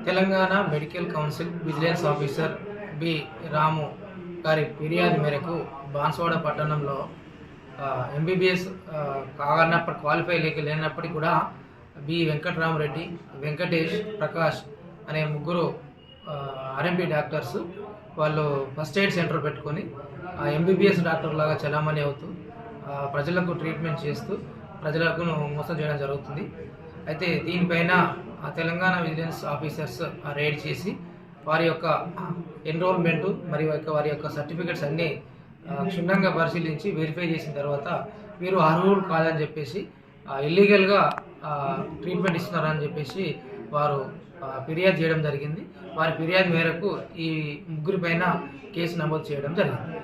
Telangana medical council vigilance officer B Ramu గారి ఫిర్యాదు మేరకు బాన్స్వాడ పట్టణంలో ఎంబీబీఎస్ క్వాలిఫై లేనప్పటికీ కూడా బి వెంకటరామరెడ్డి, వెంకటేష్, ప్రకాష్ అనే ముగ్గురు ఆర్ఎంపీ డాక్టర్స్ వాళ్ళు ఫస్ట్ ఎయిడ్ సెంటర్ పెట్టుకొని ఎంబీబీఎస్ డాక్టర్ లాగా చలామణి అవుతూ ప్రజలకు ట్రీట్మెంట్ చేస్తూ ప్రజలకు మోసం చేయడం జరుగుతుంది. అయితే దీనిపైన తెలంగాణ విజిలెన్స్ ఆఫీసర్స్ రైడ్ చేసి వారి యొక్క ఎన్రోల్మెంటు మరియు వారి యొక్క సర్టిఫికెట్స్ అన్నీ క్షుణ్ణంగా పరిశీలించి వెరిఫై చేసిన తర్వాత వీరు అర్హులు కాదని చెప్పేసి ఇల్లీగల్గా ట్రీట్మెంట్ ఇస్తున్నారని చెప్పేసి వారు ఫిర్యాదు చేయడం జరిగింది. వారి ఫిర్యాదు మేరకు ఈ ముగ్గురి పైన కేసు నమోదు చేయడం జరిగింది.